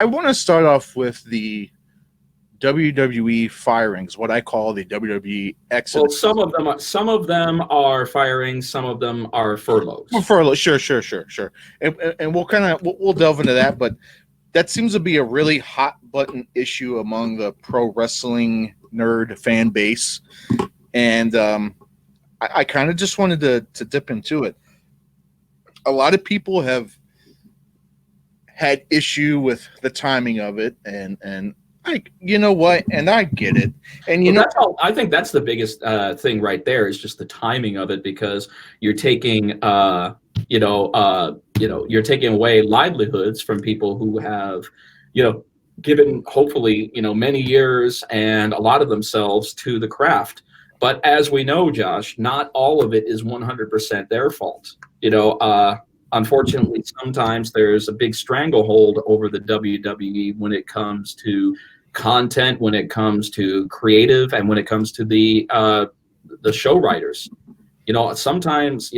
I want to start off with the WWE firings, what I call the WWE Well, exodus. some of them are firings, some of them are furloughs. Well, furlough, sure, and we'll delve into that, but that seems to be a really hot button issue among the pro wrestling nerd fan base, and I kind of just wanted to dip into it. A lot of people have had issue with the timing of it, and you know what, and I get it, and I think that's the biggest thing right there is just the timing of it, because you're taking you're taking away livelihoods from people who have given hopefully many years and a lot of themselves to the craft. But as we know, Josh, not all of it is 100% their fault. Unfortunately, sometimes there's a big stranglehold over the WWE when it comes to content, when it comes to creative, and when it comes to the show writers. Sometimes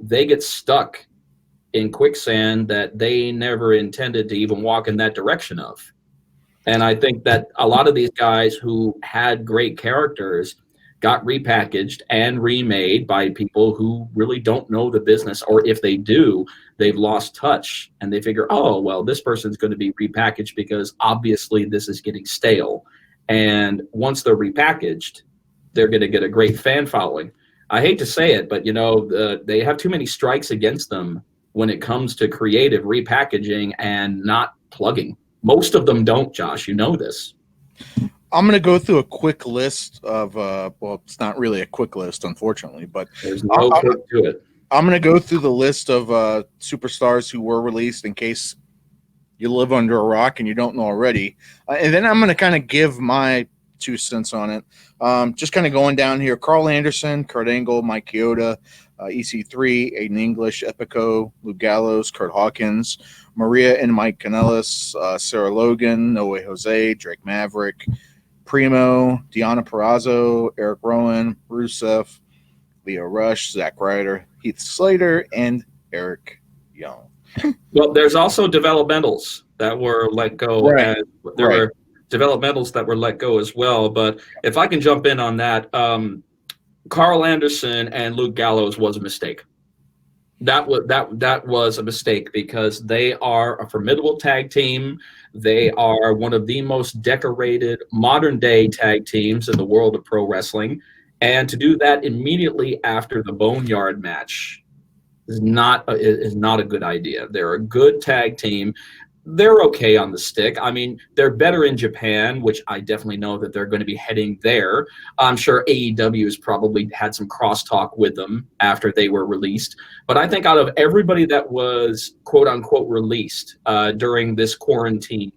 they get stuck in quicksand that they never intended to even walk in that direction of. And I think that a lot of these guys who had great characters got repackaged and remade by people who really don't know the business, or if they do, they've lost touch and they figure, oh, well, this person's going to be repackaged because obviously this is getting stale. And once they're repackaged, they're going to get a great fan following. I hate to say it, but they have too many strikes against them when it comes to creative repackaging and not plugging. Most of them don't, Josh. You know this. I'm going to go through a quick list of, well, it's not really a quick list, unfortunately, but there's no quick to it. I'm going to go through the list of superstars who were released in case you live under a rock and you don't know already. And then I'm going to kind of give my 2 cents on it. Just kind of going down here. Carl Anderson, Kurt Angle, Mike Chioda, EC3, Aiden English, Epico, Luke Gallows, Kurt Hawkins, Maria and Mike Kanellis, Sarah Logan, No Way Jose, Drake Maverick, Primo, Deanna Perrazzo, Eric Rowan, Rusev, Leo Rush, Zack Ryder, Heath Slater, and Eric Young. Well, there's also developmentals that were let go. Right. And there were developmentals that were let go as well. But if I can jump in on that, Carl Anderson and Luke Gallows was a mistake. That was a mistake because they are a formidable tag team. They are one of the most decorated modern day tag teams in the world of pro wrestling. And to do that immediately after the Boneyard match is not a good idea. They're a good tag team. They're okay on the stick. I mean, they're better in Japan, which I definitely know that they're going to be heading there. I'm sure AEW has probably had some crosstalk with them after they were released. But I think out of everybody that was quote unquote released during this quarantine,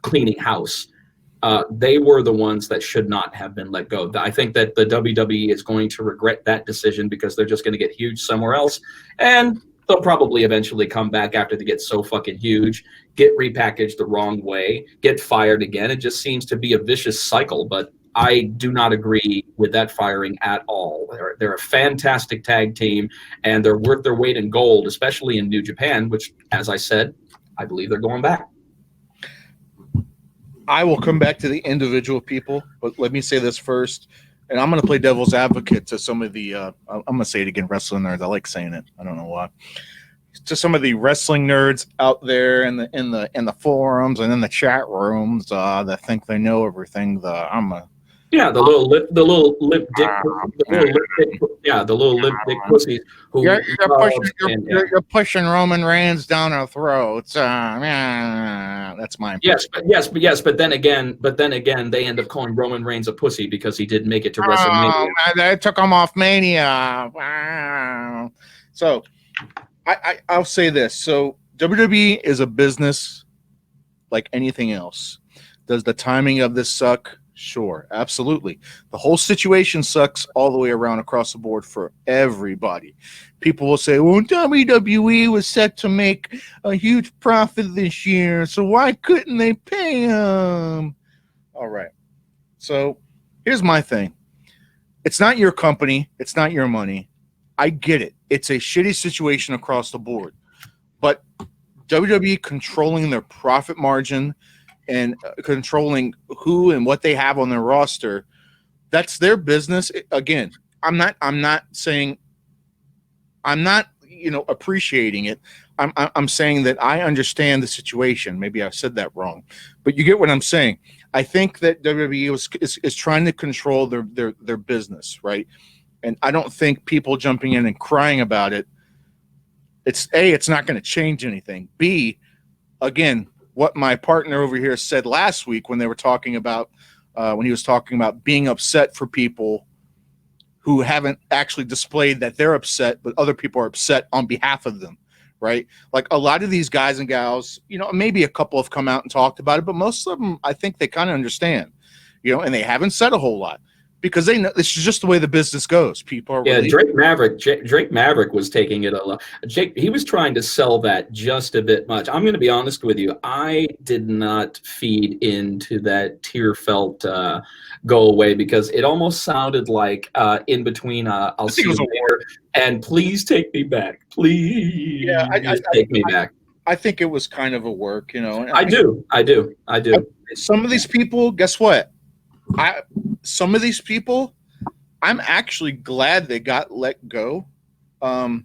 cleaning house, they were the ones that should not have been let go. I think that the WWE is going to regret that decision because they're just going to get huge somewhere else. And they'll probably eventually come back after they get so fucking huge, get repackaged the wrong way, get fired again. It just seems to be a vicious cycle, but I do not agree with that firing at all. They're a fantastic tag team, and they're worth their weight in gold, especially in New Japan, which, as I said, I believe they're going back. I will come back to the individual people, but let me say this first. And I'm going to play devil's advocate to some of the, I'm going to say it again, wrestling nerds. I like saying it. I don't know why. To some of the wrestling nerds out there in the forums and in the chat rooms that think they know everything. The little lip dick pussies who you're pushing Roman Reigns down our throats. That's my impression. Yes, but then again, they end up calling Roman Reigns a pussy because he didn't make it to WrestleMania. They took him off Mania. Wow. So I'll say this. So WWE is a business like anything else. Does the timing of this suck? Sure, absolutely. The whole situation sucks all the way around across the board for everybody. People will say, well, WWE was set to make a huge profit this year, so why couldn't they pay them? All right. So here's my thing. It's not your company. It's not your money. I get it. It's a shitty situation across the board. But WWE controlling their profit margin and controlling who and what they have on their roster. That's their business. Again, I'm not saying, I'm not, appreciating it. I'm saying that I understand the situation. Maybe I said that wrong, but you get what I'm saying. I think that WWE is trying to control their business, right? And I don't think people jumping in and crying about it, it's not going to change anything. B, again, what my partner over here said last week when they were talking about, when he was talking about being upset for people who haven't actually displayed that they're upset, but other people are upset on behalf of them, right? Like a lot of these guys and gals, maybe a couple have come out and talked about it, but most of them, I think they kind of understand, and they haven't said a whole lot because they know this is just the way the business goes. People are Drake Maverick was taking it a lot. He was trying to sell that just a bit much. I'm going to be honest with you. I did not feed into that tear felt go away because it almost sounded like in between I'll see you later and please take me back. Please take me back. I think it was kind of a work, I do. Some of these people, guess what? Some of these people, I'm actually glad they got let go. I'll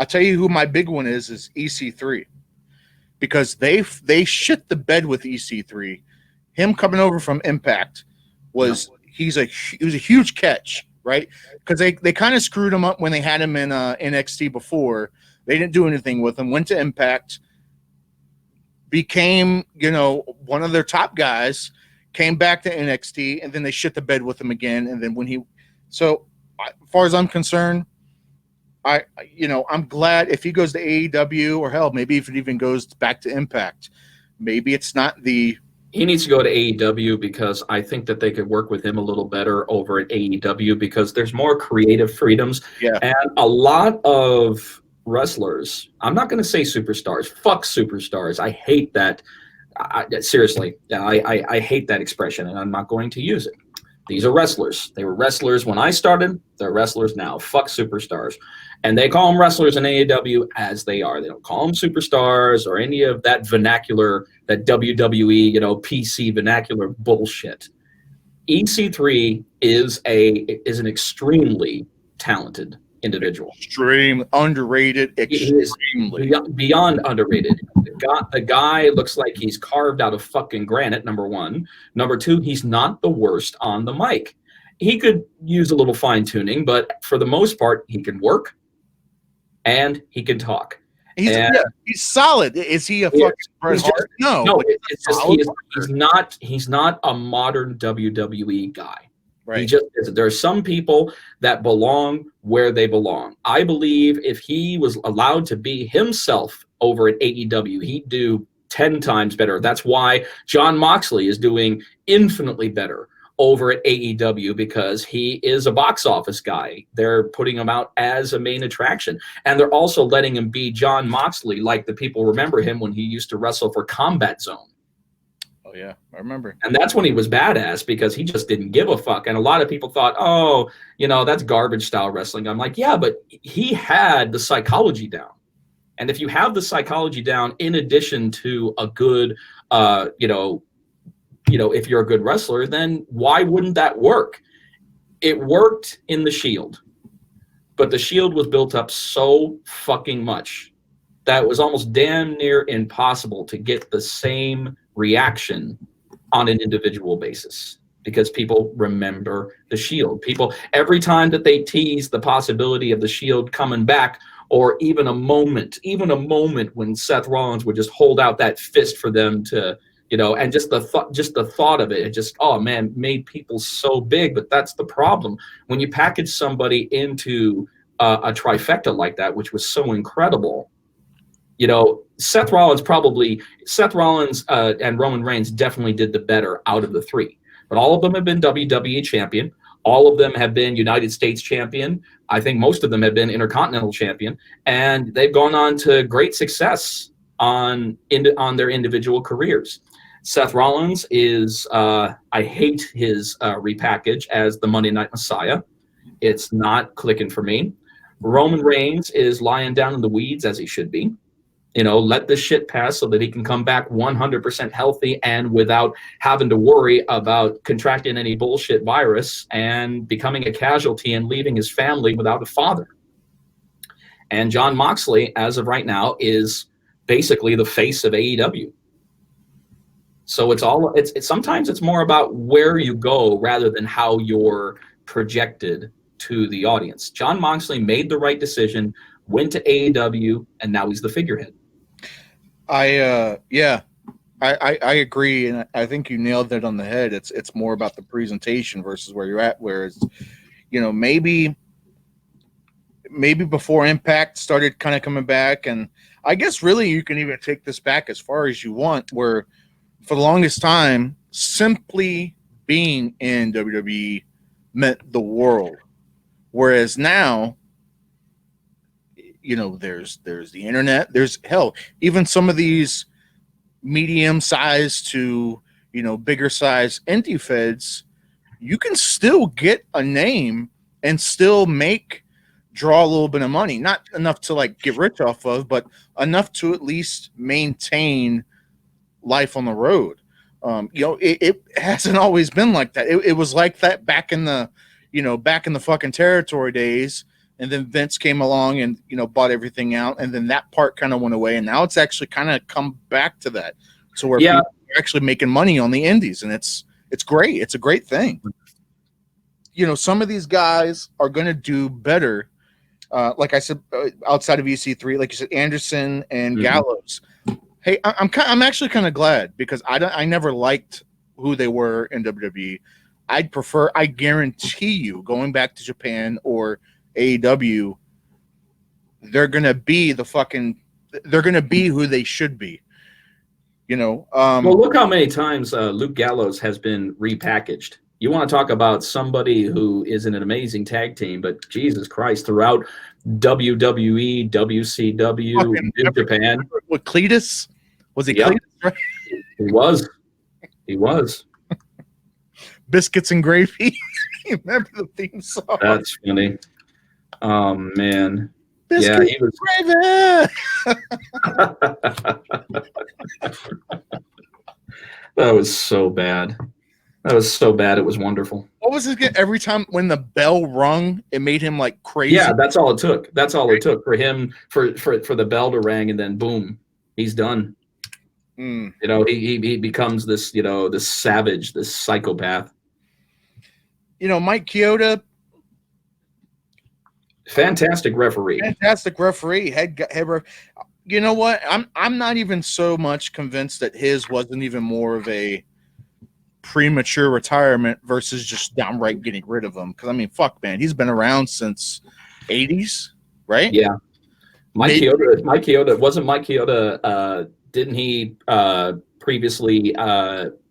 tell you who my big one is EC3, because they shit the bed with EC3. Him coming over from Impact was a huge catch, right? Because they kind of screwed him up when they had him in NXT before. They didn't do anything with him. Went to Impact, became one of their top guys. Came back to NXT, and then they shit the bed with him again. And then as far as I'm concerned, I'm glad if he goes to AEW, or hell, maybe if it even goes back to Impact, maybe it's not the. He needs to go to AEW because I think that they could work with him a little better over at AEW because there's more creative freedoms. Yeah. And a lot of wrestlers, I'm not going to say superstars, fuck superstars. I hate that. Seriously, I hate that expression, and I'm not going to use it. These are wrestlers. They were wrestlers when I started. They're wrestlers now. Fuck superstars. And they call them wrestlers in AEW as they are. They don't call them superstars or any of that vernacular, that WWE, PC vernacular bullshit. EC3 is an extremely talented individual. Extreme underrated. Extremely beyond underrated. The guy looks like he's carved out of fucking granite, number one. Number two, he's not the worst on the mic. He could use a little fine tuning, but for the most part, he can work and he can talk. He's solid. Is he a fucking Bret Hart? No. It's just he's not a modern WWE guy. Right. He just isn't. There are some people that belong where they belong. I believe if he was allowed to be himself over at AEW, he'd do 10 times better. That's why Jon Moxley is doing infinitely better over at AEW, because he is a box office guy. They're putting him out as a main attraction. And they're also letting him be Jon Moxley, like the people remember him when he used to wrestle for Combat Zone. Oh, yeah, I remember. And that's when he was badass, because he just didn't give a fuck. And a lot of people thought, oh, that's garbage style wrestling. I'm like, yeah, but he had the psychology down. And if you have the psychology down, in addition to a good, if you're a good wrestler, then why wouldn't that work? It worked in the Shield, but the Shield was built up so fucking much that it was almost damn near impossible to get the same reaction on an individual basis, because people remember the Shield. People, every time that they tease the possibility of the Shield coming back, or even a moment when Seth Rollins would just hold out that fist for them to, and just the thought of it just, oh man, made people so big. But that's the problem when you package somebody into a trifecta like that, which was so incredible. Seth Rollins and Roman Reigns definitely did the better out of the three, but all of them have been WWE champion. All of them have been United States champion. I think most of them have been Intercontinental champion, and they've gone on to great success on their individual careers. Seth Rollins is, I hate his repackage as the Monday Night Messiah. It's not clicking for me. Roman Reigns is lying down in the weeds, as he should be. let this shit pass so that he can come back 100% healthy and without having to worry about contracting any bullshit virus and becoming a casualty and leaving his family without a father. And Jon Moxley, as of right now, is basically the face of AEW. So sometimes it's more about where you go rather than how you're projected to the audience. Jon Moxley made the right decision, went to AEW, and now he's the figurehead. I agree, and I think you nailed it on the head. It's more about the presentation versus where you're at. Whereas, maybe before Impact started kind of coming back, and I guess really you can even take this back as far as you want, where for the longest time, simply being in WWE meant the world. Whereas now, there's the internet, there's even some of these medium-sized to, bigger size indie feds, you can still get a name and still draw a little bit of money. Not enough to like get rich off of, but enough to at least maintain life on the road. It hasn't always been like that. It was like that back in the fucking territory days, and then Vince came along and bought everything out, and then that part kind of went away, and now it's actually kind of come back to that, so where people are actually making money on the indies, and it's great. It's a great thing. Some of these guys are going to do better. Like I said, outside of EC3, like you said, Anderson and Gallows. Hey, I'm actually kind of glad, because I never liked who they were in WWE. I guarantee you, going back to Japan or AEW, they're gonna be who they should be. Well, look how many times Luke Gallows has been repackaged. You want to talk about somebody who is in an amazing tag team, but Jesus Christ, throughout WWE, WCW, New Japan. With Cletus? Was he Cletus? Right? He was. Biscuits and Gravy. Remember the theme song? That's funny. Oh, man. Biscuits he was. That was so bad. That was so bad. It was wonderful. What was it? Every time when the bell rung, it made him like crazy. Yeah, that's all it took. That's all it took for him for the bell to ring, and then boom, he's done. He becomes this, this savage, this psychopath. Mike Chioda, fantastic referee. Head ref. You know what? I'm not even so much convinced that his wasn't even more of a premature retirement versus just downright getting rid of him. Because fuck, man, he's been around since '80s, right? Yeah. Mike Chioda wasn't Mike Chioda. Didn't he previously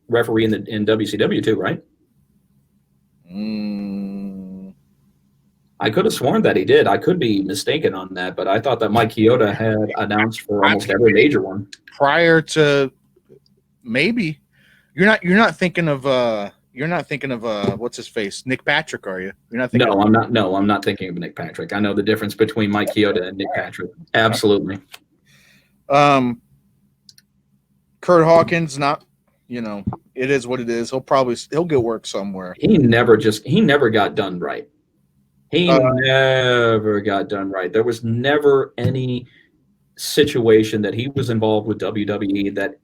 referee in WCW too? Right. I could have sworn that he did. I could be mistaken on that, but I thought that Mike Chioda had announced for almost every major one prior to. Maybe you're not thinking of what's his face, Nick Patrick, are you? You're not thinking. I'm not thinking of Nick Patrick. I know the difference between Mike Chioda and Nick Patrick. Absolutely. Kurt Hawkins, not. It is what it is. He'll get work somewhere. He never got done right. Never got done right. There was never any situation that he was involved with WWE that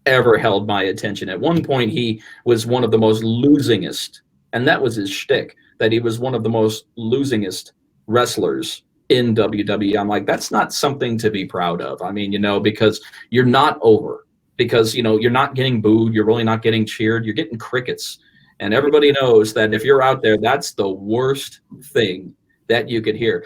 ever held my attention. At one point, he was one of the most losingest, and that was his shtick, that he was one of the most losingest wrestlers in WWE. I'm like, that's not something to be proud of. Because you're not over. Because, you're not getting booed. You're really not getting cheered. You're getting crickets. And everybody knows that if you're out there, that's the worst thing that you could hear.